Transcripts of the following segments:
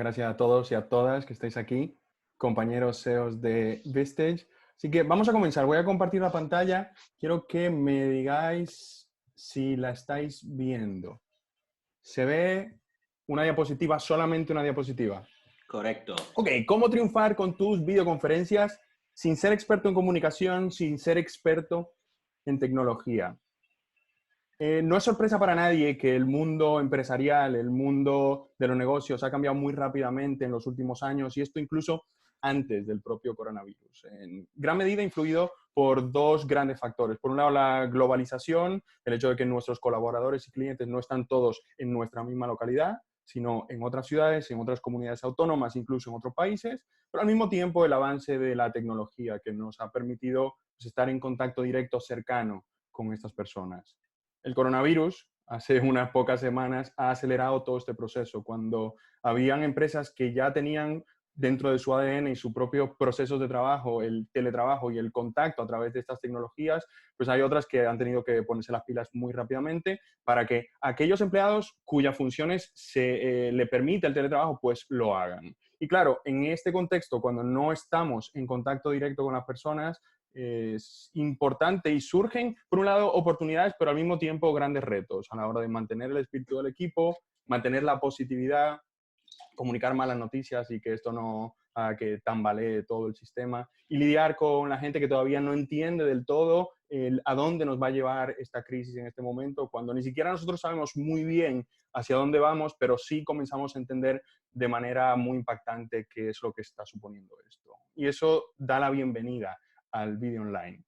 Gracias a todos y a todas que estáis aquí, compañeros SEOs de Vistage. Así que vamos a comenzar. Voy a compartir la pantalla. Quiero que me digáis si la estáis viendo. ¿Se ve una diapositiva, solamente una diapositiva? Correcto. Ok, ¿cómo triunfar con tus videoconferencias sin ser experto en comunicación, sin ser experto en tecnología? No es sorpresa para nadie que el mundo empresarial, el mundo de los negocios ha cambiado muy rápidamente en los últimos años y esto incluso antes del propio coronavirus. En gran medida influido por dos grandes factores. Por un lado, la globalización, el hecho de que nuestros colaboradores y clientes no están todos en nuestra misma localidad, sino en otras ciudades, en otras comunidades autónomas, incluso en otros países, pero al mismo tiempo el avance de la tecnología que nos ha permitido pues, estar en contacto directo, cercano con estas personas. El coronavirus, hace unas pocas semanas, ha acelerado todo este proceso. Cuando habían empresas que ya tenían dentro de su ADN y sus propios procesos de trabajo, el teletrabajo y el contacto a través de estas tecnologías, pues hay otras que han tenido que ponerse las pilas muy rápidamente para que aquellos empleados cuyas funciones le permite el teletrabajo, pues lo hagan. Y claro, en este contexto, cuando no estamos en contacto directo con las personas, es importante y surgen, por un lado, oportunidades, pero al mismo tiempo grandes retos a la hora de mantener el espíritu del equipo, mantener la positividad, comunicar malas noticias y que esto no haga que tambalee todo el sistema y lidiar con la gente que todavía no entiende del todo a dónde nos va a llevar esta crisis en este momento, cuando ni siquiera nosotros sabemos muy bien hacia dónde vamos, pero sí comenzamos a entender de manera muy impactante qué es lo que está suponiendo esto. Y eso da la bienvenida al vídeo online,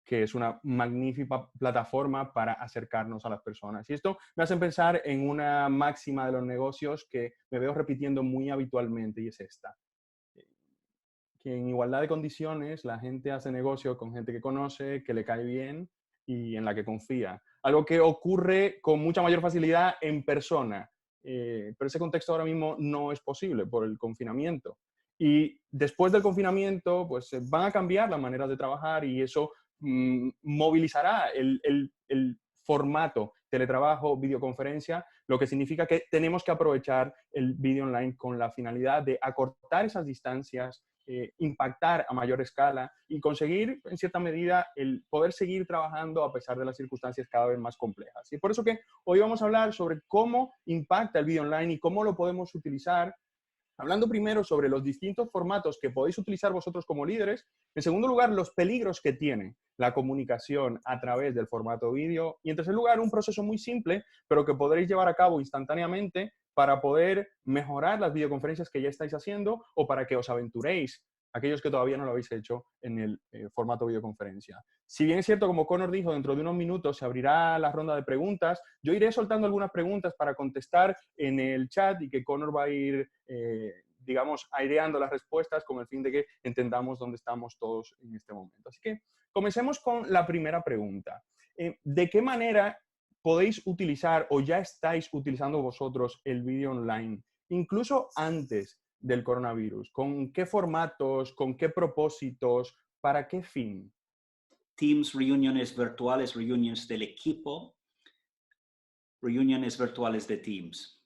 que es una magnífica plataforma para acercarnos a las personas. Y esto me hace pensar en una máxima de los negocios que me veo repitiendo muy habitualmente y es esta. Que en igualdad de condiciones la gente hace negocio con gente que conoce, que le cae bien y en la que confía. Algo que ocurre con mucha mayor facilidad en persona, pero ese contexto ahora mismo no es posible por el confinamiento. Y después del confinamiento, pues van a cambiar las maneras de trabajar y eso movilizará el formato teletrabajo, videoconferencia, lo que significa que tenemos que aprovechar el vídeo online con la finalidad de acortar esas distancias, impactar a mayor escala y conseguir, en cierta medida, el poder seguir trabajando a pesar de las circunstancias cada vez más complejas. Y por eso que hoy vamos a hablar sobre cómo impacta el video online y cómo lo podemos utilizar. Hablando primero sobre los distintos formatos que podéis utilizar vosotros como líderes. En segundo lugar, los peligros que tiene la comunicación a través del formato vídeo. Y en tercer lugar, un proceso muy simple, pero que podréis llevar a cabo instantáneamente para poder mejorar las videoconferencias que ya estáis haciendo o para que os aventuréis, aquellos que todavía no lo habéis hecho, en el formato videoconferencia. Si bien es cierto, como Connor dijo, dentro de unos minutos se abrirá la ronda de preguntas, yo iré soltando algunas preguntas para contestar en el chat y que Connor va a ir, digamos, aireando las respuestas con el fin de que entendamos dónde estamos todos en este momento. Así que comencemos con la primera pregunta. ¿De qué manera podéis utilizar o ya estáis utilizando vosotros el vídeo online, incluso antes del coronavirus? ¿Con qué formatos, con qué propósitos, para qué fin? Teams, reuniones virtuales, reuniones del equipo, reuniones virtuales de Teams.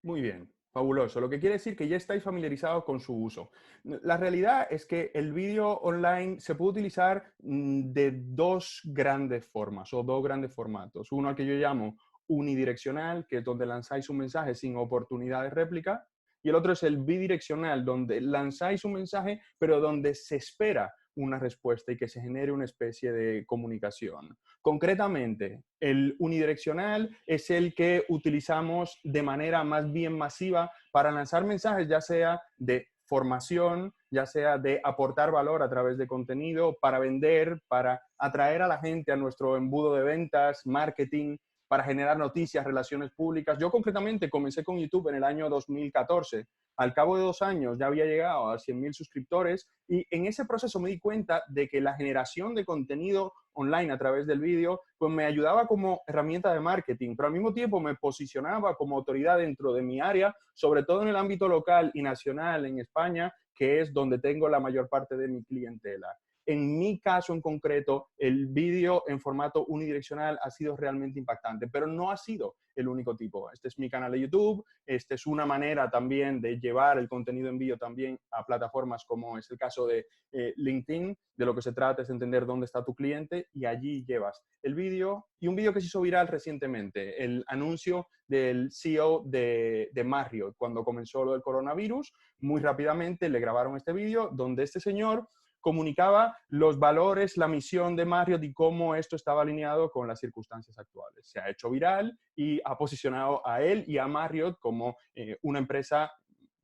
Muy bien, fabuloso. Lo que quiere decir que ya estáis familiarizados con su uso. La realidad es que el vídeo online se puede utilizar de dos grandes formas o dos grandes formatos. Uno al que yo llamo unidireccional, que es donde lanzáis un mensaje sin oportunidad de réplica, y el otro es el bidireccional, donde lanzáis un mensaje, pero donde se espera una respuesta y que se genere una especie de comunicación. Concretamente, el unidireccional es el que utilizamos de manera más bien masiva para lanzar mensajes, ya sea de formación, ya sea de aportar valor a través de contenido, para vender, para atraer a la gente a nuestro embudo de ventas, marketing, para generar noticias, relaciones públicas. Yo concretamente comencé con YouTube en el año 2014. Al cabo de 2 años ya había llegado a 100.000 suscriptores y en ese proceso me di cuenta de que la generación de contenido online a través del vídeo pues me ayudaba como herramienta de marketing, pero al mismo tiempo me posicionaba como autoridad dentro de mi área, sobre todo en el ámbito local y nacional en España, que es donde tengo la mayor parte de mi clientela. en mi caso en concreto, el vídeo en formato unidireccional ha sido realmente impactante, pero no ha sido el único tipo. Este es mi canal de YouTube, este es una manera también de llevar el contenido en vídeo también a plataformas como es el caso de LinkedIn. De lo que se trata es entender dónde está tu cliente y allí llevas el vídeo. Y un vídeo que se hizo viral recientemente, el anuncio del CEO de Marriott cuando comenzó lo del coronavirus. Muy rápidamente le grabaron este vídeo donde este señor comunicaba los valores, la misión de Marriott y cómo esto estaba alineado con las circunstancias actuales. Se ha hecho viral y ha posicionado a él y a Marriott como una empresa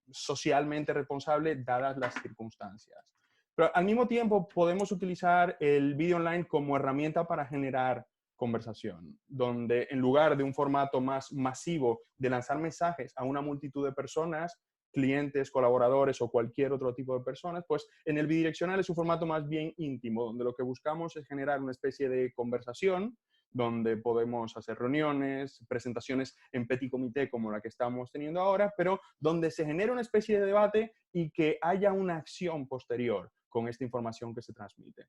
socialmente responsable dadas las circunstancias. Pero al mismo tiempo podemos utilizar el vídeo online como herramienta para generar conversación, donde en lugar de un formato más masivo de lanzar mensajes a una multitud de personas, clientes, colaboradores o cualquier otro tipo de personas, pues en el bidireccional es un formato más bien íntimo, donde lo que buscamos es generar una especie de conversación, donde podemos hacer reuniones, presentaciones en petit comité como la que estamos teniendo ahora, pero donde se genera una especie de debate y que haya una acción posterior con esta información que se transmite.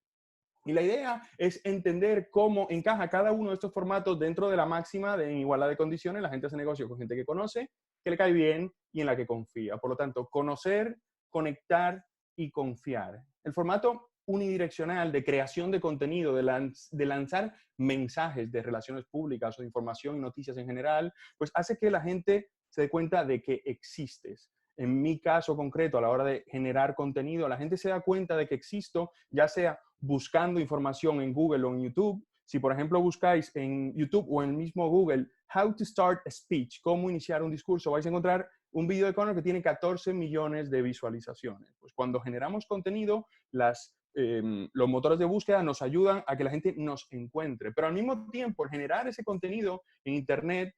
Y la idea es entender cómo encaja cada uno de estos formatos dentro de la máxima de en igualdad de condiciones. La gente hace negocio con gente que conoce, que le cae bien y en la que confía. Por lo tanto, conocer, conectar y confiar. El formato unidireccional de creación de contenido, de lanzar mensajes de relaciones públicas o de información y noticias en general, pues hace que la gente se dé cuenta de que existes. En mi caso concreto, a la hora de generar contenido, la gente se da cuenta de que existo, ya sea buscando información en Google o en YouTube. Si, por ejemplo, buscáis en YouTube o en el mismo Google, How to Start a Speech, cómo iniciar un discurso, vais a encontrar un video de Connor que tiene 14 millones de visualizaciones. Pues cuando generamos contenido, los motores de búsqueda nos ayudan a que la gente nos encuentre. Pero al mismo tiempo, al generar ese contenido en Internet,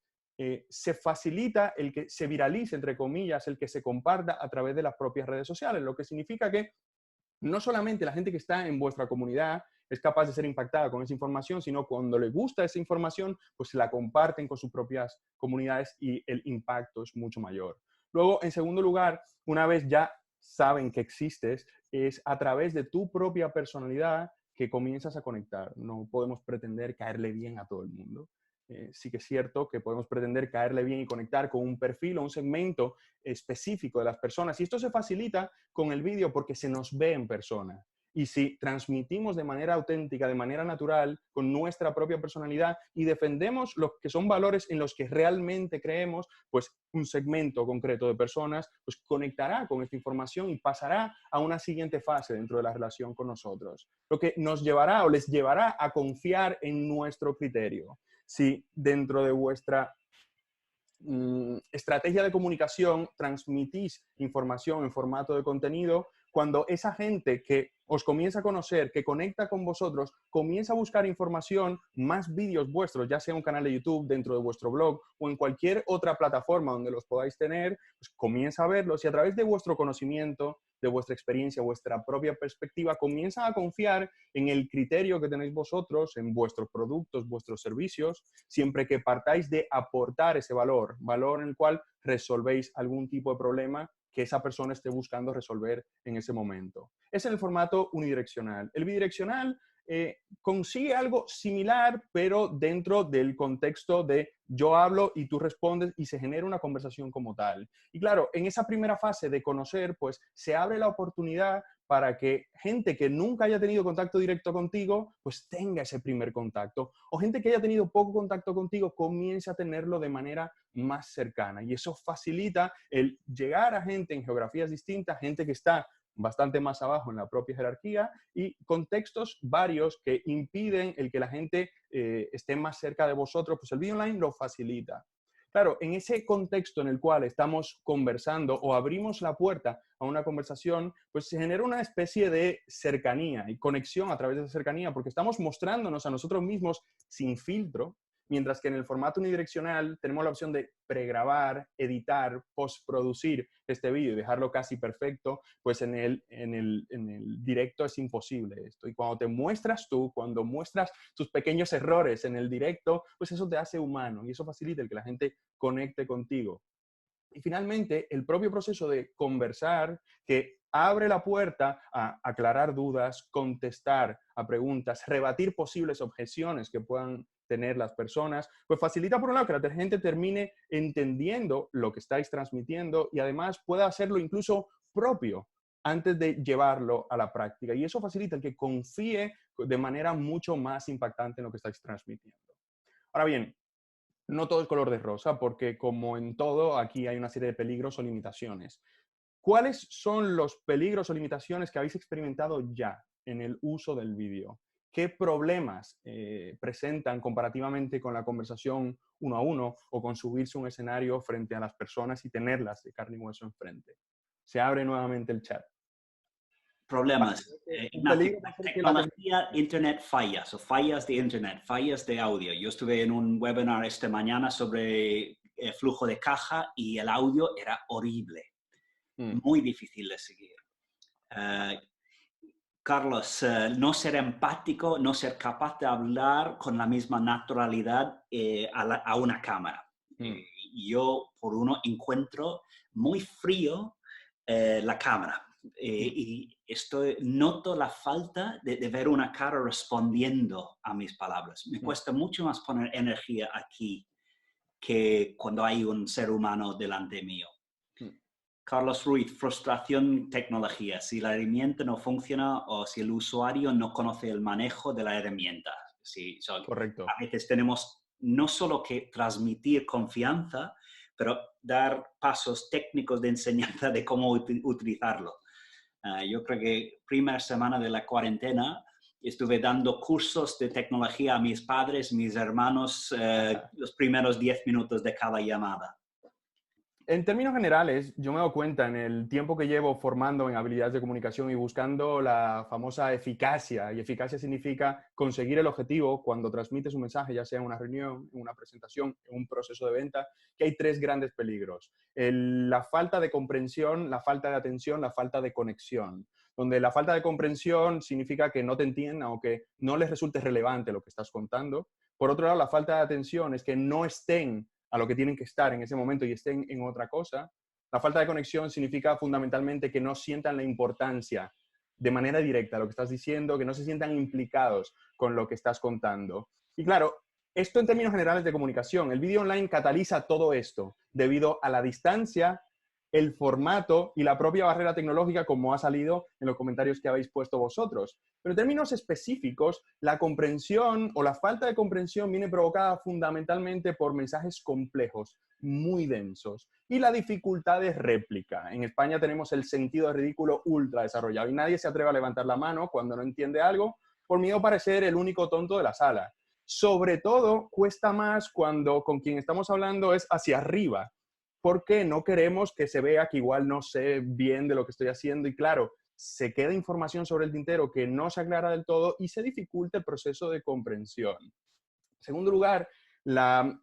se facilita el que se viralice, entre comillas, el que se comparta a través de las propias redes sociales, lo que significa que no solamente la gente que está en vuestra comunidad es capaz de ser impactada con esa información, sino cuando le gusta esa información, pues la comparten con sus propias comunidades y el impacto es mucho mayor. Luego, en segundo lugar, una vez ya saben que existes, es a través de tu propia personalidad que comienzas a conectar. No podemos pretender caerle bien a todo el mundo. Sí que es cierto que podemos pretender caerle bien y conectar con un perfil o un segmento específico de las personas. Y esto se facilita con el vídeo porque se nos ve en persona. Y si transmitimos de manera auténtica, de manera natural, con nuestra propia personalidad y defendemos los que son valores en los que realmente creemos, pues un segmento concreto de personas pues conectará con esta información y pasará a una siguiente fase dentro de la relación con nosotros. Lo que nos llevará o les llevará a confiar en nuestro criterio. Si dentro de vuestra estrategia de comunicación transmitís información en formato de contenido, cuando esa gente que os comienza a conocer, que conecta con vosotros, comienza a buscar información, más vídeos vuestros, ya sea un canal de YouTube, dentro de vuestro blog o en cualquier otra plataforma donde los podáis tener, pues comienza a verlos y a través de vuestro conocimiento, de vuestra experiencia, vuestra propia perspectiva, comienza a confiar en el criterio que tenéis vosotros, en vuestros productos, vuestros servicios, siempre que partáis de aportar ese valor, valor en el cual resolvéis algún tipo de problema que esa persona esté buscando resolver en ese momento. Es en el formato unidireccional. El bidireccional consigue algo similar, pero dentro del contexto de yo hablo y tú respondes y se genera una conversación como tal. Y claro, en esa primera fase de conocer, pues se abre la oportunidad para que gente que nunca haya tenido contacto directo contigo, pues tenga ese primer contacto. O gente que haya tenido poco contacto contigo, comience a tenerlo de manera más cercana. Y eso facilita el llegar a gente en geografías distintas, gente que está bastante más abajo en la propia jerarquía y contextos varios que impiden el que la gente esté más cerca de vosotros, pues el video online lo facilita. Claro, en ese contexto en el cual estamos conversando o abrimos la puerta a una conversación, pues se genera una especie de cercanía y conexión a través de esa cercanía, porque estamos mostrándonos a nosotros mismos sin filtro, mientras que en el formato unidireccional tenemos la opción de pregrabar, editar, postproducir este vídeo y dejarlo casi perfecto, pues en el directo es imposible esto. Y cuando te muestras tú, cuando muestras tus pequeños errores en el directo, pues eso te hace humano y eso facilita el que la gente conecte contigo. Y finalmente, el propio proceso de conversar, que abre la puerta a aclarar dudas, contestar a preguntas, rebatir posibles objeciones que puedan tener las personas, pues facilita por un lado que la gente termine entendiendo lo que estáis transmitiendo y además pueda hacerlo incluso propio antes de llevarlo a la práctica. Y eso facilita el que confíe de manera mucho más impactante en lo que estáis transmitiendo. Ahora bien, no todo es color de rosa, porque como en todo, aquí hay una serie de peligros o limitaciones. ¿Cuáles son los peligros o limitaciones que habéis experimentado ya en el uso del vídeo? ¿Qué problemas presentan comparativamente con la conversación uno a uno o con subirse a un escenario frente a las personas y tenerlas de carne y hueso enfrente? Se abre nuevamente el chat. Problemas. Un Ignacio, peligro va a ser que la tecnología, internet fallas o fallas de internet, fallas de audio. Yo estuve en un webinar esta mañana sobre el flujo de caja y el audio era horrible, muy difícil de seguir. Carlos, no ser empático, no ser capaz de hablar con la misma naturalidad a una cámara. Yo, por uno, encuentro muy frío la cámara. Y noto la falta de ver una cara respondiendo a mis palabras. Me cuesta mucho más poner energía aquí que cuando hay un ser humano delante mío. Carlos Ruiz, frustración tecnología. Si la herramienta no funciona o si el usuario no conoce el manejo de la herramienta. Sí, Correcto. A veces tenemos no solo que transmitir confianza, pero dar pasos técnicos de enseñanza de cómo utilizarlo. Yo creo que primera semana de la cuarentena estuve dando cursos de tecnología a mis padres, mis hermanos, los primeros 10 minutos de cada llamada. En términos generales, yo me he dado cuenta en el tiempo que llevo formando en habilidades de comunicación y buscando la famosa eficacia, y eficacia significa conseguir el objetivo cuando transmites un mensaje, ya sea en una reunión, en una presentación, en un proceso de venta, que hay tres grandes peligros. La falta de comprensión, la falta de atención, la falta de conexión. Donde la falta de comprensión significa que no te entiendan o que no les resulte relevante lo que estás contando. Por otro lado, la falta de atención es que no estén a lo que tienen que estar en ese momento y estén en otra cosa. La falta de conexión significa fundamentalmente que no sientan la importancia de manera directa lo que estás diciendo, que no se sientan implicados con lo que estás contando. Y claro, esto en términos generales de comunicación, el vídeo online cataliza todo esto debido a la distancia, el formato y la propia barrera tecnológica, como ha salido en los comentarios que habéis puesto vosotros. Pero en términos específicos, la comprensión o la falta de comprensión viene provocada fundamentalmente por mensajes complejos, muy densos, y la dificultad de réplica. En España tenemos el sentido de ridículo ultra desarrollado y nadie se atreve a levantar la mano cuando no entiende algo por miedo a parecer el único tonto de la sala. Sobre todo, cuesta más cuando con quien estamos hablando es hacia arriba, porque no queremos que se vea que igual no sé bien de lo que estoy haciendo y claro, se queda información sobre el tintero que no se aclara del todo y se dificulta el proceso de comprensión. En segundo lugar, la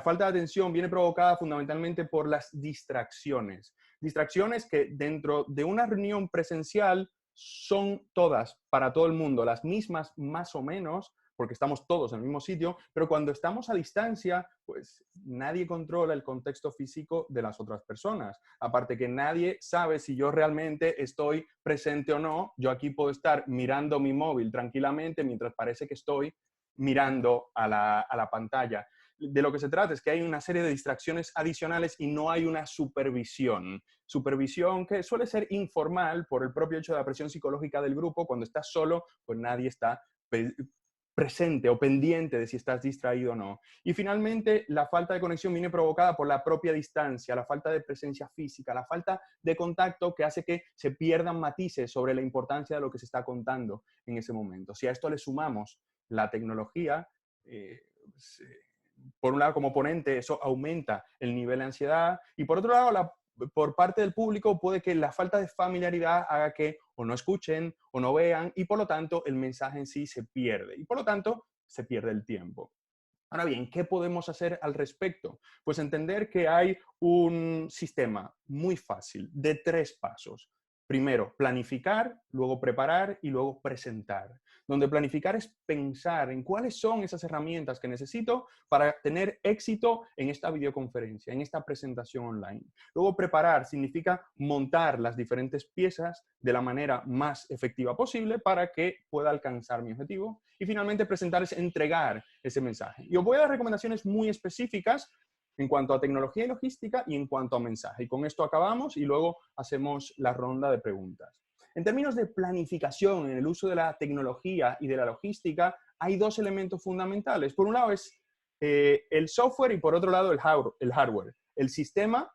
falta de atención viene provocada fundamentalmente por las distracciones. Distracciones que dentro de una reunión presencial son todas para todo el mundo, las mismas más o menos, porque estamos todos en el mismo sitio, pero cuando estamos a distancia, pues nadie controla el contexto físico de las otras personas. Aparte que nadie sabe si yo realmente estoy presente o no. Yo aquí puedo estar mirando mi móvil tranquilamente mientras parece que estoy mirando a la pantalla. De lo que se trata es que hay una serie de distracciones adicionales y no hay una supervisión. Supervisión que suele ser informal por el propio hecho de la presión psicológica del grupo. Cuando estás solo, pues nadie está presente o pendiente de si estás distraído o no. Y finalmente, la falta de conexión viene provocada por la propia distancia, la falta de presencia física, la falta de contacto que hace que se pierdan matices sobre la importancia de lo que se está contando en ese momento. Si a esto le sumamos la tecnología, por un lado como ponente, eso aumenta el nivel de ansiedad y por otro lado, por parte del público puede que la falta de familiaridad haga que o no escuchen o no vean y por lo tanto el mensaje en sí se pierde y por lo tanto se pierde el tiempo. Ahora bien, ¿qué podemos hacer al respecto? Pues entender que hay un sistema muy fácil de 3 pasos. primero planificar, luego preparar y luego presentar. Donde planificar es pensar en cuáles son esas herramientas que necesito para tener éxito en esta videoconferencia, en esta presentación online. Luego preparar significa montar las diferentes piezas de la manera más efectiva posible para que pueda alcanzar mi objetivo. Y finalmente presentar es entregar ese mensaje. Y os voy a dar recomendaciones muy específicas en cuanto a tecnología y logística y en cuanto a mensaje. Y con esto acabamos y luego hacemos la ronda de preguntas. En términos de planificación en el uso de la tecnología y de la logística, hay dos elementos fundamentales. Por un lado es el software y por otro lado el hardware. El sistema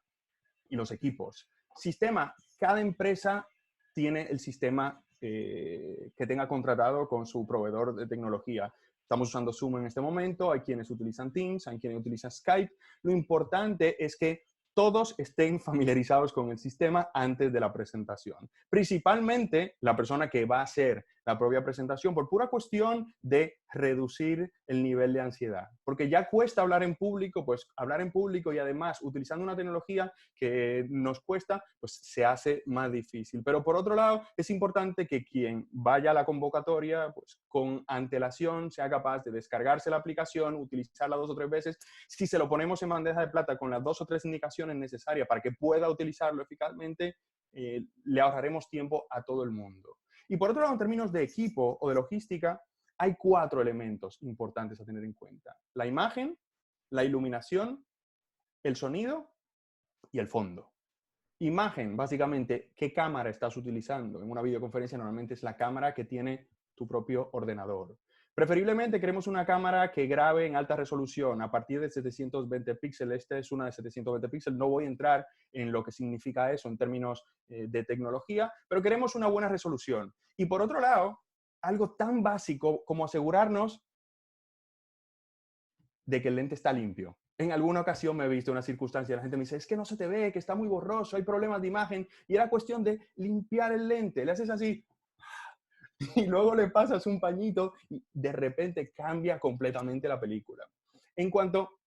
y los equipos. Sistema, cada empresa tiene el sistema que tenga contratado con su proveedor de tecnología. Estamos usando Zoom en este momento, hay quienes utilizan Teams, hay quienes utilizan Skype. Lo importante es que todos estén familiarizados con el sistema antes de la presentación. Principalmente la persona que va a hacer la propia presentación por pura cuestión de reducir el nivel de ansiedad. Porque ya cuesta hablar en público, pues hablar en público y además utilizando una tecnología que nos cuesta, pues se hace más difícil. Pero por otro lado, es importante que quien vaya a la convocatoria, pues con antelación sea capaz de descargarse la aplicación, utilizarla 2 o 3 veces. Si se lo ponemos en bandeja de plata con las 2 o 3 indicaciones necesarias para que pueda utilizarlo eficazmente, le ahorraremos tiempo a todo el mundo. Y por otro lado, en términos de equipo o de logística, hay 4 elementos importantes a tener en cuenta. La imagen, la iluminación, el sonido y el fondo. Imagen, básicamente, ¿qué cámara estás utilizando? En una videoconferencia normalmente es la cámara que tiene tu propio ordenador. Preferiblemente queremos una cámara que grabe en alta resolución a partir de 720 píxeles. Esta es una de 720 píxeles. No voy a entrar en lo que significa eso en términos de tecnología, pero queremos una buena resolución. Y por otro lado, algo tan básico como asegurarnos de que el lente está limpio. En alguna ocasión me he visto una circunstancia, la gente me dice, es que no se te ve, que está muy borroso, hay problemas de imagen, y era cuestión de limpiar el lente. Le haces así, y luego le pasas un pañito, y de repente cambia completamente la película. En cuanto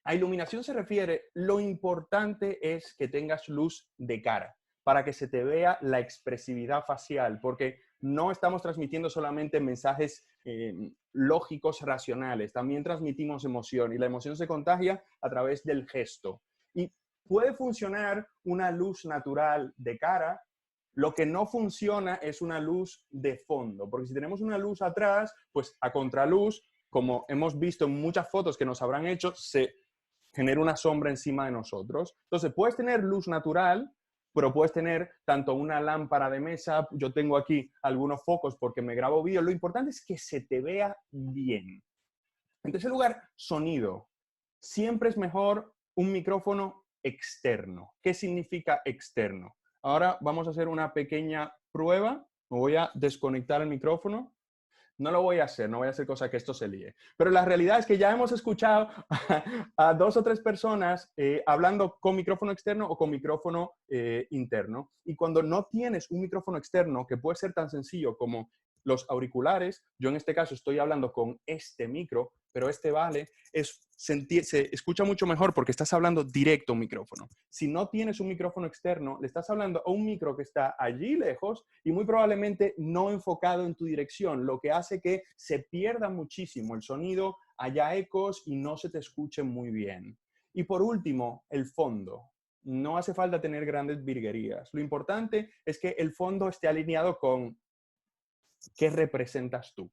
a iluminación se refiere, lo importante es que tengas luz de cara, para que se te vea la expresividad facial, porque no estamos transmitiendo solamente mensajes lógicos, racionales, también transmitimos emoción y la emoción se contagia a través del gesto. Y puede funcionar una luz natural de cara, lo que no funciona es una luz de fondo, porque si tenemos una luz atrás, pues a contraluz, como hemos visto en muchas fotos que nos habrán hecho, se genera una sombra encima de nosotros. Entonces, puedes tener luz natural, pero puedes tener tanto una lámpara de mesa, yo tengo aquí algunos focos porque me grabo vídeo, lo importante es que se te vea bien. En tercer lugar, sonido. Siempre es mejor un micrófono externo. ¿Qué significa externo? Ahora vamos a hacer una pequeña prueba. Me voy a desconectar el micrófono. No lo voy a hacer, no voy a hacer cosa que esto se líe. Pero la realidad es que ya hemos escuchado a 2 o 3 personas hablando con micrófono externo o con micrófono interno. Y cuando no tienes un micrófono externo, que puede ser tan sencillo como los auriculares, yo en este caso estoy hablando con este micro, pero este vale, se escucha mucho mejor porque estás hablando directo a un micrófono. Si no tienes un micrófono externo, le estás hablando a un micro que está allí lejos y muy probablemente no enfocado en tu dirección, lo que hace que se pierda muchísimo el sonido, haya ecos y no se te escuche muy bien. Y por último, el fondo. No hace falta tener grandes virguerías. Lo importante es que el fondo esté alineado con qué representas tú.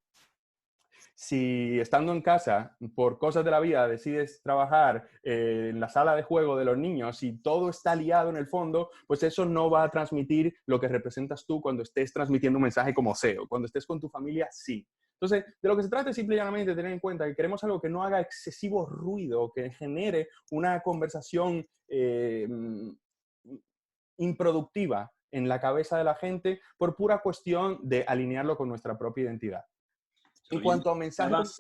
Si estando en casa, por cosas de la vida, decides trabajar en la sala de juego de los niños y todo está liado en el fondo, pues eso no va a transmitir lo que representas tú cuando estés transmitiendo un mensaje como SEO. Cuando estés con tu familia, sí. Entonces, de lo que se trata es simplemente tener en cuenta que queremos algo que no haga excesivo ruido, que genere una conversación improductiva en la cabeza de la gente por pura cuestión de alinearlo con nuestra propia identidad. En cuanto a mensajes,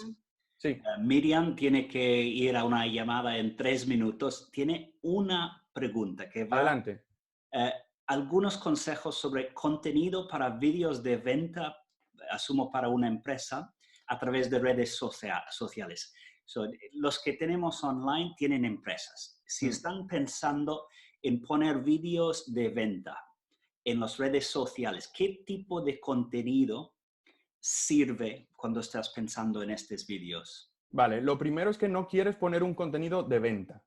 sí. Miriam tiene que ir a una llamada en 3 minutos. Tiene una pregunta que va... Adelante. Algunos consejos sobre contenido para vídeos de venta, asumo para una empresa, a través de redes sociales. Los que tenemos online tienen empresas. Si están pensando en poner vídeos de venta en las redes sociales, ¿qué tipo de contenido sirve cuando estás pensando en estos vídeos? Vale, lo primero es que no quieres poner un contenido de venta.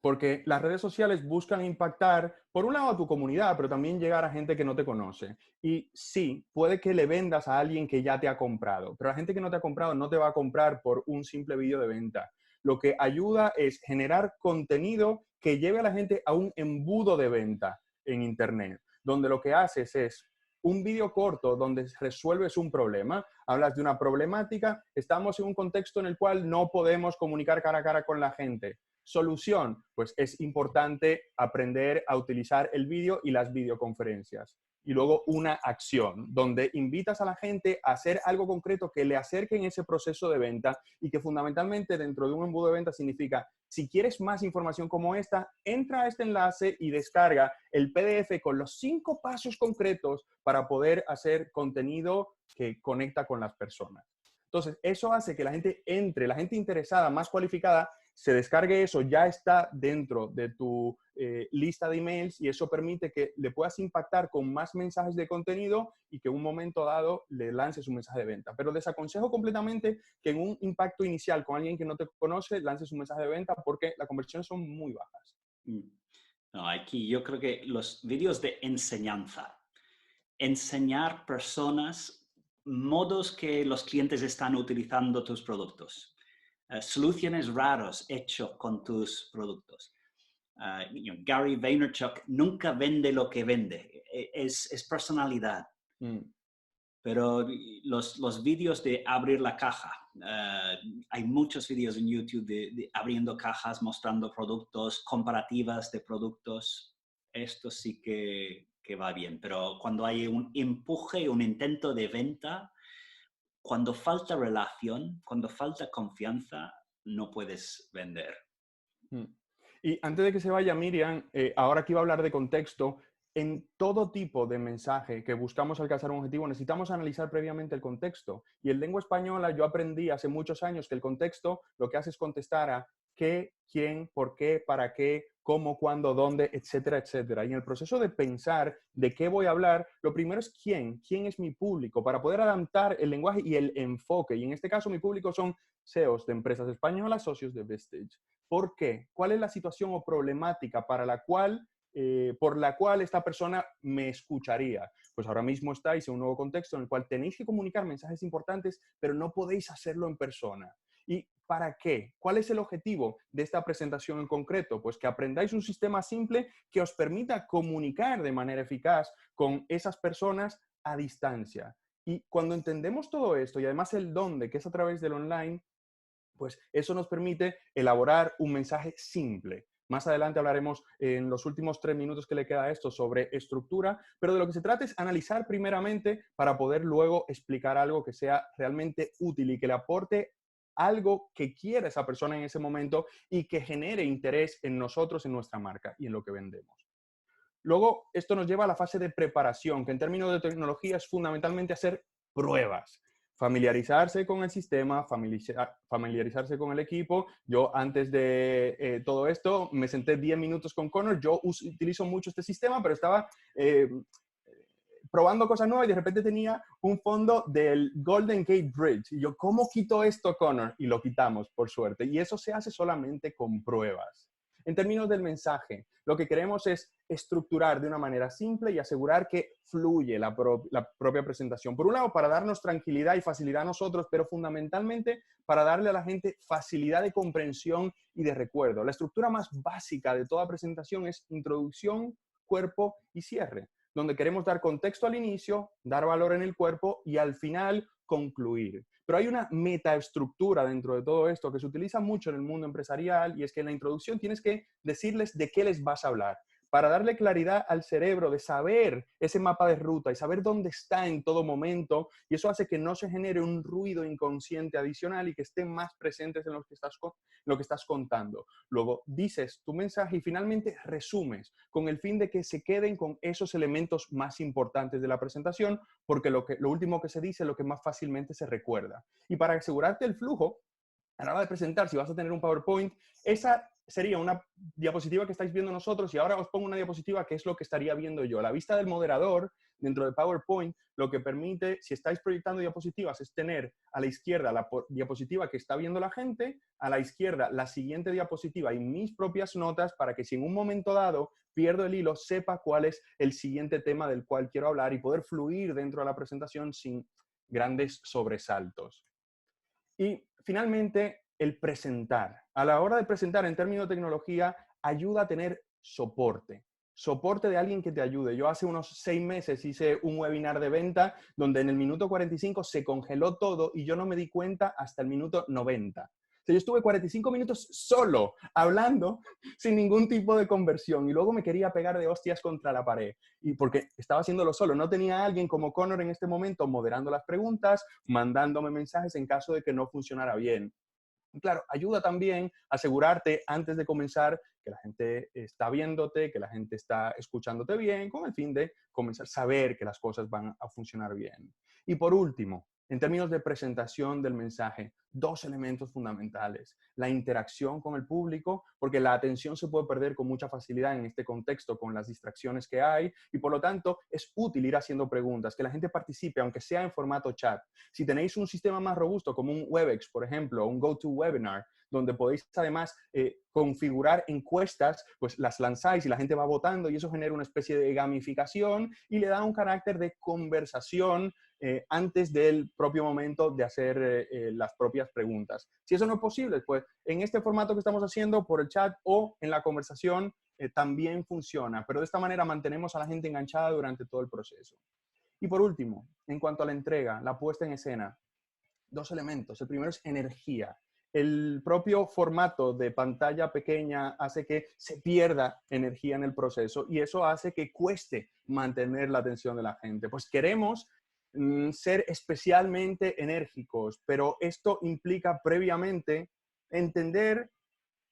Porque las redes sociales buscan impactar, por un lado, a tu comunidad, pero también llegar a gente que no te conoce. Y sí, puede que le vendas a alguien que ya te ha comprado, pero la gente que no te ha comprado no te va a comprar por un simple vídeo de venta. Lo que ayuda es generar contenido que lleve a la gente a un embudo de venta en Internet, donde lo que haces es un vídeo corto donde resuelves un problema, hablas de una problemática, estamos en un contexto en el cual no podemos comunicar cara a cara con la gente. Solución, pues es importante aprender a utilizar el vídeo y las videoconferencias. Y luego una acción, donde invitas a la gente a hacer algo concreto que le acerque en ese proceso de venta y que fundamentalmente dentro de un embudo de venta significa, si quieres más información como esta, entra a este enlace y descarga el PDF con los 5 pasos concretos para poder hacer contenido que conecta con las personas. Entonces, eso hace que la gente entre, la gente interesada, más cualificada, se descargue eso, ya está dentro de tu lista de emails y eso permite que le puedas impactar con más mensajes de contenido y que en un momento dado le lances un mensaje de venta. Pero desaconsejo completamente que en un impacto inicial con alguien que no te conoce lances un mensaje de venta porque las conversiones son muy bajas. No, aquí yo creo que los vídeos de enseñanza, enseñar personas modos que los clientes están utilizando tus productos, soluciones raras hechas con tus productos. Gary Vaynerchuk nunca vende lo que vende, es personalidad. Pero los vídeos de abrir la caja, hay muchos vídeos en YouTube de abriendo cajas, mostrando productos, comparativas de productos. Esto sí que va bien, pero cuando hay un empuje, un intento de venta, cuando falta relación, cuando falta confianza, no puedes vender. Y antes de que se vaya Miriam, ahora que iba a hablar de contexto, en todo tipo de mensaje que buscamos alcanzar un objetivo necesitamos analizar previamente el contexto. Y en lengua española yo aprendí hace muchos años que el contexto lo que hace es contestar a qué, quién, por qué, para qué, cómo, cuándo, dónde, etcétera, etcétera. Y en el proceso de pensar de qué voy a hablar, lo primero es quién es mi público, para poder adaptar el lenguaje y el enfoque. Y en este caso mi público son CEOs de empresas españolas, socios de Vestige. ¿Por qué? ¿Cuál es la situación o problemática para la cual, por la cual esta persona me escucharía? Pues ahora mismo estáis en un nuevo contexto en el cual tenéis que comunicar mensajes importantes, pero no podéis hacerlo en persona. ¿Y para qué? ¿Cuál es el objetivo de esta presentación en concreto? Pues que aprendáis un sistema simple que os permita comunicar de manera eficaz con esas personas a distancia. Y cuando entendemos todo esto y además el dónde, que es a través del online, pues eso nos permite elaborar un mensaje simple. Más adelante hablaremos en los últimos 3 minutos que le queda a esto sobre estructura, pero de lo que se trata es analizar primeramente para poder luego explicar algo que sea realmente útil y que le aporte algo que quiera esa persona en ese momento y que genere interés en nosotros, en nuestra marca y en lo que vendemos. Luego, esto nos lleva a la fase de preparación, que en términos de tecnología es fundamentalmente hacer pruebas. Familiarizarse con el sistema, familiarizarse con el equipo. Yo antes de todo esto me senté 10 minutos con Connor. Yo utilizo mucho este sistema, pero estaba probando cosas nuevas y de repente tenía un fondo del Golden Gate Bridge. Y yo, ¿cómo quito esto, Connor? Y lo quitamos, por suerte. Y eso se hace solamente con pruebas. En términos del mensaje, lo que queremos es estructurar de una manera simple y asegurar que fluye la propia presentación. Por un lado, para darnos tranquilidad y facilidad a nosotros, pero fundamentalmente para darle a la gente facilidad de comprensión y de recuerdo. La estructura más básica de toda presentación es introducción, cuerpo y cierre, donde queremos dar contexto al inicio, dar valor en el cuerpo y al final concluir. Pero hay una metaestructura dentro de todo esto que se utiliza mucho en el mundo empresarial y es que en la introducción tienes que decirles de qué les vas a hablar para darle claridad al cerebro de saber ese mapa de ruta y saber dónde está en todo momento, y eso hace que no se genere un ruido inconsciente adicional y que estén más presentes en lo que estás contando. Luego dices tu mensaje y finalmente resumes con el fin de que se queden con esos elementos más importantes de la presentación, porque lo último que se dice es lo que más fácilmente se recuerda. Y para asegurarte el flujo, a la hora de presentar, si vas a tener un PowerPoint, esa sería una diapositiva que estáis viendo nosotros y ahora os pongo una diapositiva que es lo que estaría viendo yo. La vista del moderador dentro de PowerPoint lo que permite, si estáis proyectando diapositivas, es tener a la izquierda la diapositiva que está viendo la gente, a la izquierda la siguiente diapositiva y mis propias notas para que si en un momento dado pierdo el hilo, sepa cuál es el siguiente tema del cual quiero hablar y poder fluir dentro de la presentación sin grandes sobresaltos. Y finalmente, el presentar. A la hora de presentar en términos de tecnología, ayuda a tener soporte. Soporte de alguien que te ayude. Yo hace unos 6 meses hice un webinar de venta donde en el minuto 45 se congeló todo y yo no me di cuenta hasta el minuto 90. O sea, yo estuve 45 minutos solo, hablando, sin ningún tipo de conversión. Y luego me quería pegar de hostias contra la pared. Y porque estaba haciéndolo solo. No tenía a alguien como Connor en este momento moderando las preguntas, mandándome mensajes en caso de que no funcionara bien. Y claro, ayuda también a asegurarte antes de comenzar que la gente está viéndote, que la gente está escuchándote bien, con el fin de comenzar a saber que las cosas van a funcionar bien. Y por último, en términos de presentación del mensaje, 2 elementos fundamentales. La interacción con el público, porque la atención se puede perder con mucha facilidad en este contexto con las distracciones que hay y por lo tanto es útil ir haciendo preguntas, que la gente participe, aunque sea en formato chat. Si tenéis un sistema más robusto como un Webex, por ejemplo, un GoToWebinar, donde podéis además configurar encuestas, pues las lanzáis y la gente va votando y eso genera una especie de gamificación y le da un carácter de conversación antes del propio momento de hacer las propias preguntas. Si eso no es posible, pues en este formato que estamos haciendo por el chat o en la conversación también funciona, pero de esta manera mantenemos a la gente enganchada durante todo el proceso. Y por último, en cuanto a la entrega, la puesta en escena, 2 elementos. El primero es energía. El propio formato de pantalla pequeña hace que se pierda energía en el proceso y eso hace que cueste mantener la atención de la gente. Pues queremos ser especialmente enérgicos, pero esto implica previamente entender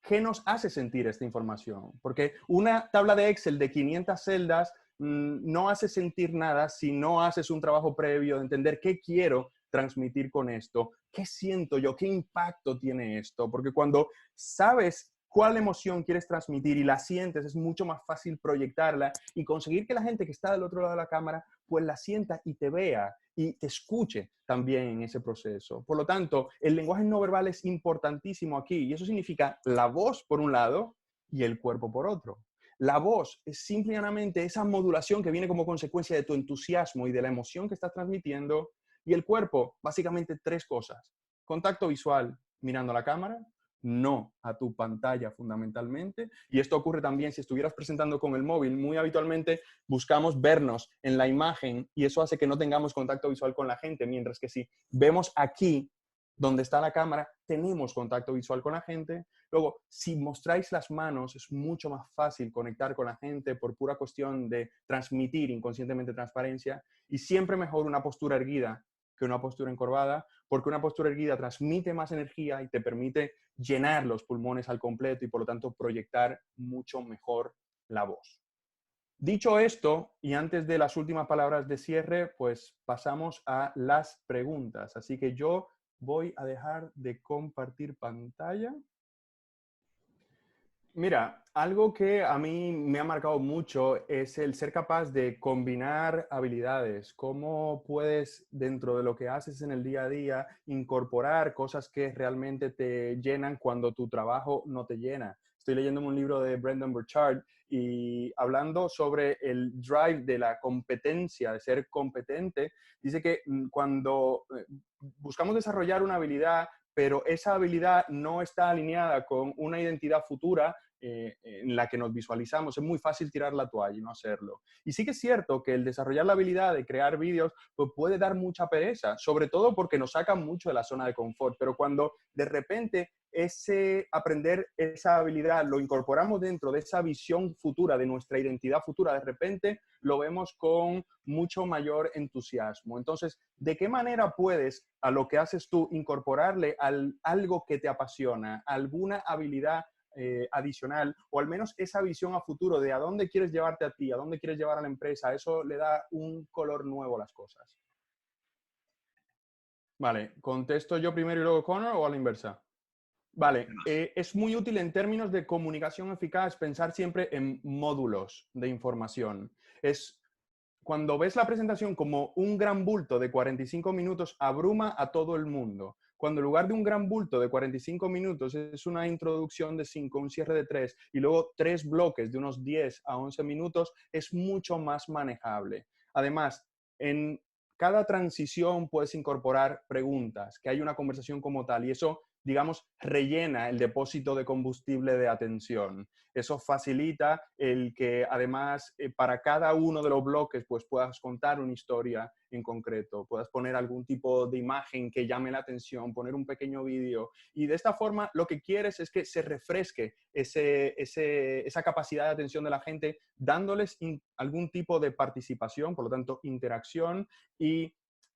qué nos hace sentir esta información. Porque una tabla de Excel de 500 celdas no hace sentir nada si no haces un trabajo previo de entender qué quiero transmitir con esto, qué siento yo, qué impacto tiene esto. Porque cuando sabes cuál emoción quieres transmitir y la sientes, es mucho más fácil proyectarla y conseguir que la gente que está del otro lado de la cámara pues la sienta y te vea y te escuche también en ese proceso. Por lo tanto, el lenguaje no verbal es importantísimo aquí y eso significa la voz por un lado y el cuerpo por otro. La voz es simplemente esa modulación que viene como consecuencia de tu entusiasmo y de la emoción que estás transmitiendo y el cuerpo, básicamente 3 cosas. Contacto visual mirando a la cámara, no a tu pantalla fundamentalmente. Y esto ocurre también si estuvieras presentando con el móvil. Muy habitualmente buscamos vernos en la imagen y eso hace que no tengamos contacto visual con la gente, mientras que si vemos aquí donde está la cámara, tenemos contacto visual con la gente. Luego, si mostráis las manos, es mucho más fácil conectar con la gente por pura cuestión de transmitir inconscientemente transparencia y siempre mejor una postura erguida que una postura encorvada, porque una postura erguida transmite más energía y te permite llenar los pulmones al completo y por lo tanto proyectar mucho mejor la voz. Dicho esto, y antes de las últimas palabras de cierre, pues pasamos a las preguntas. Así que yo voy a dejar de compartir pantalla. Mira, algo que a mí me ha marcado mucho es el ser capaz de combinar habilidades. Cómo puedes, dentro de lo que haces en el día a día, incorporar cosas que realmente te llenan cuando tu trabajo no te llena. Estoy leyendo un libro de Brendon Burchard y hablando sobre el drive de la competencia, de ser competente, dice que cuando buscamos desarrollar una habilidad, pero esa habilidad no está alineada con una identidad futura, en la que nos visualizamos, es muy fácil tirar la toalla y no hacerlo. Y sí que es cierto que el desarrollar la habilidad de crear vídeos pues puede dar mucha pereza, sobre todo porque nos saca mucho de la zona de confort, pero cuando de repente ese aprender esa habilidad lo incorporamos dentro de esa visión futura, de nuestra identidad futura, de repente lo vemos con mucho mayor entusiasmo. Entonces, ¿de qué manera puedes a lo que haces tú incorporarle algo que te apasiona, alguna habilidad adicional o al menos esa visión a futuro de a dónde quieres llevarte a ti, a dónde quieres llevar a la empresa? Eso le da un color nuevo a las cosas. Vale, ¿contesto yo primero y luego Connor o a la inversa? Vale, es muy útil en términos de comunicación eficaz pensar siempre en módulos de información. Es cuando ves la presentación como un gran bulto de 45 minutos, abruma a todo el mundo. Cuando en lugar de un gran bulto de 45 minutos es una introducción de 5, un cierre de 3 y luego 3 bloques de unos 10 a 11 minutos, es mucho más manejable. Además, en cada transición puedes incorporar preguntas, que hay una conversación como tal y eso, digamos, rellena el depósito de combustible de atención. Eso facilita el que además para cada uno de los bloques pues puedas contar una historia en concreto, puedas poner algún tipo de imagen que llame la atención, poner un pequeño vídeo y de esta forma lo que quieres es que se refresque esa capacidad de atención de la gente dándoles algún tipo de participación, por lo tanto interacción y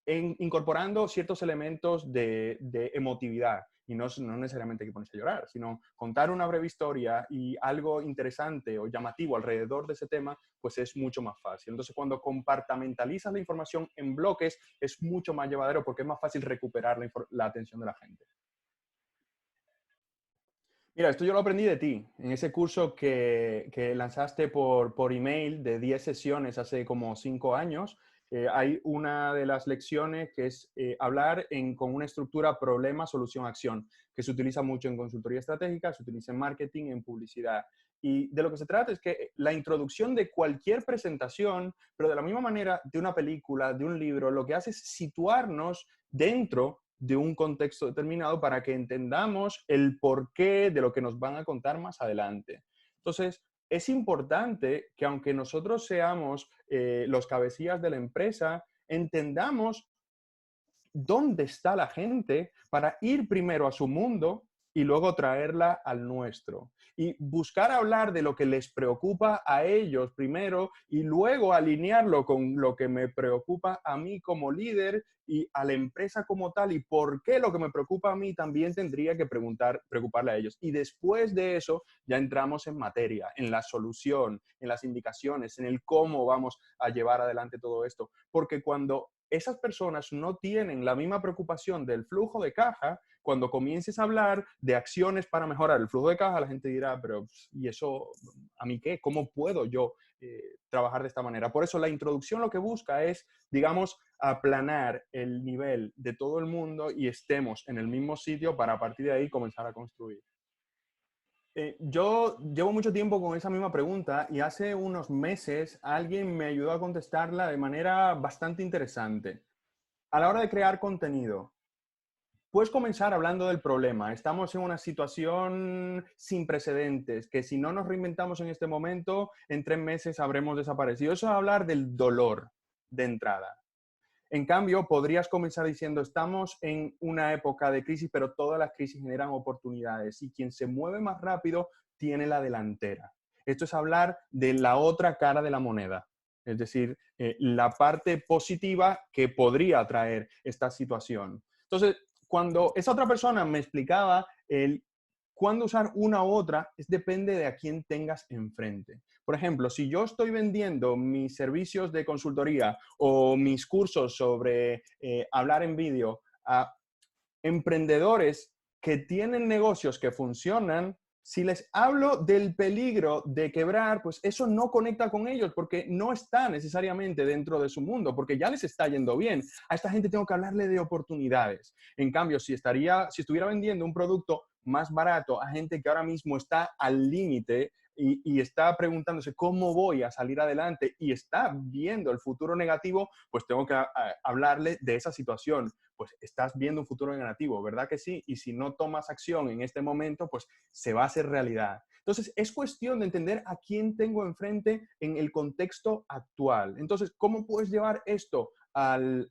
incorporando ciertos elementos de emotividad. Y no necesariamente hay que ponerse a llorar, sino contar una breve historia y algo interesante o llamativo alrededor de ese tema, pues es mucho más fácil. Entonces, cuando compartimentalizas la información en bloques, es mucho más llevadero porque es más fácil recuperar la atención de la gente. Mira, esto yo lo aprendí de ti, en ese curso que lanzaste por email de 10 sesiones hace como 5 años. Hay una de las lecciones que es hablar con una estructura problema, solución, acción, que se utiliza mucho en consultoría estratégica, se utiliza en marketing, en publicidad. Y de lo que se trata es que la introducción de cualquier presentación, pero de la misma manera de una película, de un libro, lo que hace es situarnos dentro de un contexto determinado para que entendamos el porqué de lo que nos van a contar más adelante. Entonces, es importante que aunque nosotros seamos los cabecillas de la empresa, entendamos dónde está la gente para ir primero a su mundo y luego traerla al nuestro. Y buscar hablar de lo que les preocupa a ellos primero y luego alinearlo con lo que me preocupa a mí como líder y a la empresa como tal y por qué lo que me preocupa a mí también tendría que preocuparle a ellos. Y después de eso ya entramos en materia, en la solución, en las indicaciones, en el cómo vamos a llevar adelante todo esto. Porque cuando esas personas no tienen la misma preocupación del flujo de caja, cuando comiences a hablar de acciones para mejorar el flujo de caja, la gente dirá, pero ¿y eso a mí qué? ¿Cómo puedo yo trabajar de esta manera? Por eso la introducción lo que busca es, digamos, aplanar el nivel de todo el mundo y estemos en el mismo sitio para a partir de ahí comenzar a construir. Yo llevo mucho tiempo con esa misma pregunta y hace unos meses alguien me ayudó a contestarla de manera bastante interesante. A la hora de crear contenido, puedes comenzar hablando del problema. Estamos en una situación sin precedentes, que si no nos reinventamos en este momento, en 3 meses habremos desaparecido. Eso es hablar del dolor de entrada. En cambio, podrías comenzar diciendo, estamos en una época de crisis, pero todas las crisis generan oportunidades y quien se mueve más rápido tiene la delantera. Esto es hablar de la otra cara de la moneda, es decir, la parte positiva que podría traer esta situación. Entonces, cuando esa otra persona me explicaba el cuándo usar una u otra, depende de a quién tengas enfrente. Por ejemplo, si yo estoy vendiendo mis servicios de consultoría o mis cursos sobre hablar en vídeo a emprendedores que tienen negocios que funcionan, si les hablo del peligro de quebrar, pues eso no conecta con ellos porque no está necesariamente dentro de su mundo, porque ya les está yendo bien. A esta gente tengo que hablarle de oportunidades. En cambio, si estuviera vendiendo un producto más barato a gente que ahora mismo está al límite y está preguntándose cómo voy a salir adelante y está viendo el futuro negativo, pues tengo que hablarle de esa situación. Pues estás viendo un futuro negativo, ¿verdad que sí? Y si no tomas acción en este momento, pues se va a hacer realidad. Entonces, es cuestión de entender a quién tengo enfrente en el contexto actual. Entonces, ¿cómo puedes llevar esto al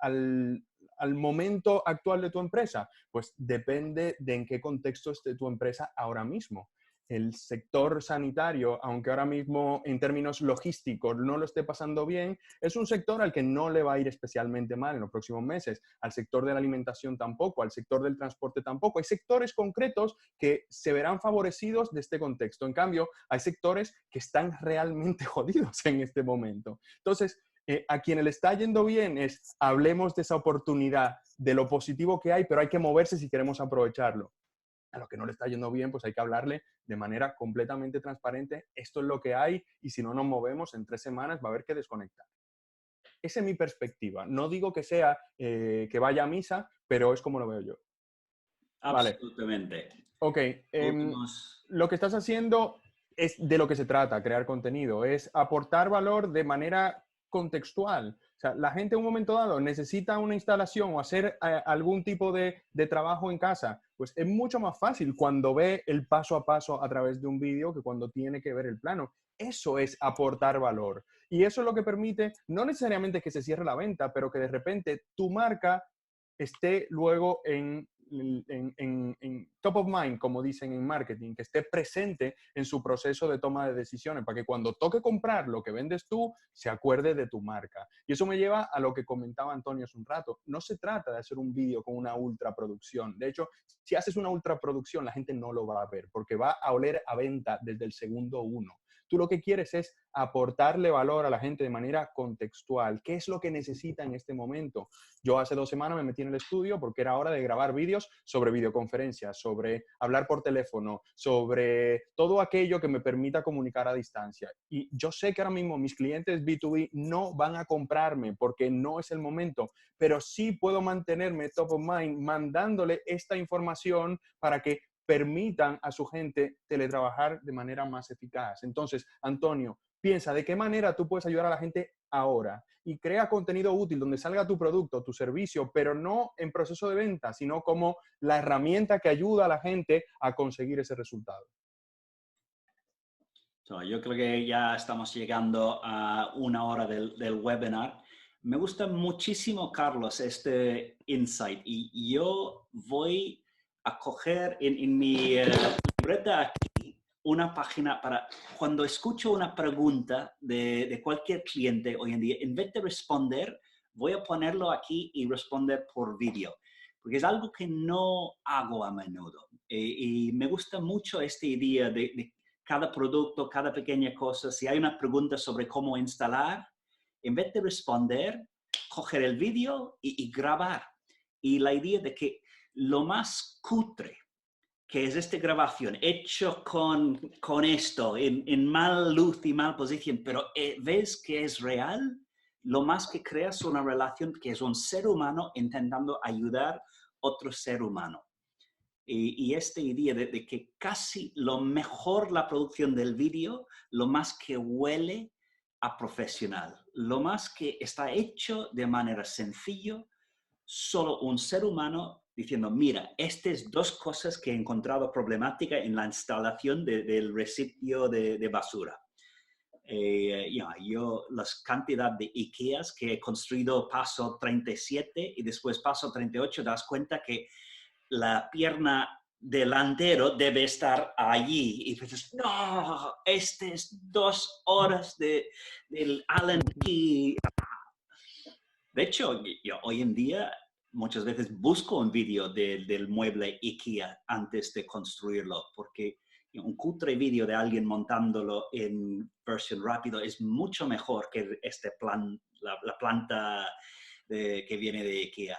momento actual de tu empresa? Pues depende de en qué contexto esté tu empresa ahora mismo. El sector sanitario, aunque ahora mismo en términos logísticos no lo esté pasando bien, es un sector al que no le va a ir especialmente mal en los próximos meses. Al sector de la alimentación tampoco, al sector del transporte tampoco. Hay sectores concretos que se verán favorecidos de este contexto. En cambio, hay sectores que están realmente jodidos en este momento. Entonces, a quien le está yendo bien es, hablemos de esa oportunidad, de lo positivo que hay, pero hay que moverse si queremos aprovecharlo. A los que no le está yendo bien, pues hay que hablarle de manera completamente transparente. Esto es lo que hay y si no nos movemos en 3 semanas va a haber que desconectar. Esa es mi perspectiva. No digo que sea que vaya a misa, pero es como lo veo yo. Vale. Absolutamente. Ok. Últimos... Lo que estás haciendo es de lo que se trata, crear contenido, es aportar valor de manera contextual. O sea, la gente en un momento dado necesita una instalación o hacer algún tipo de trabajo en casa. Pues es mucho más fácil cuando ve el paso a paso a través de un vídeo que cuando tiene que ver el plano. Eso es aportar valor. Y eso es lo que permite, no necesariamente que se cierre la venta, pero que de repente tu marca esté luego en top of mind, como dicen en marketing, que esté presente en su proceso de toma de decisiones, para que cuando toque comprar lo que vendes tú, se acuerde de tu marca. Y eso me lleva a lo que comentaba Antonio hace un rato. No se trata de hacer un vídeo con una ultraproducción. De hecho, si haces una ultraproducción, la gente no lo va a ver, porque va a oler a venta desde el segundo uno. Tú lo que quieres es aportarle valor a la gente de manera contextual. ¿Qué es lo que necesita en este momento? Yo hace 2 semanas me metí en el estudio porque era hora de grabar vídeos sobre videoconferencias, sobre hablar por teléfono, sobre todo aquello que me permita comunicar a distancia. Y yo sé que ahora mismo mis clientes B2B no van a comprarme porque no es el momento, pero sí puedo mantenerme top of mind mandándole esta información para que permitan a su gente teletrabajar de manera más eficaz. Entonces, Antonio, piensa de qué manera tú puedes ayudar a la gente ahora y crea contenido útil donde salga tu producto, tu servicio, pero no en proceso de venta, sino como la herramienta que ayuda a la gente a conseguir ese resultado. Yo creo que ya estamos llegando a 1 hora del webinar. Me gusta muchísimo, Carlos, este insight y yo voy a coger en mi libreta aquí una página para cuando escucho una pregunta de cualquier cliente hoy en día, en vez de responder, voy a ponerlo aquí y responder por vídeo, porque es algo que no hago a menudo. Y me gusta mucho esta idea de cada producto, cada pequeña cosa. Si hay una pregunta sobre cómo instalar, en vez de responder, coger el vídeo y grabar. Y la idea de que lo más cutre que es esta grabación, hecho con esto, en mal luz y mal posición, pero ves que es real, lo más que creas una relación que es un ser humano intentando ayudar a otro ser humano. Y esta idea de que casi lo mejor la producción del vídeo, lo más que huele a profesional, lo más que está hecho de manera sencilla, solo un ser humano diciendo, mira, estas 2 cosas que he encontrado problemática en la instalación del recipiente de basura. Yo las cantidades de IKEAs que he construido paso 37 y después paso 38, das cuenta que la pierna delantero debe estar allí. Y dices, no, estas 2 horas del Allen key. De hecho, yo hoy en día muchas veces busco un vídeo del mueble IKEA antes de construirlo, porque un cutre vídeo de alguien montándolo en versión rápido es mucho mejor que la planta que viene de IKEA.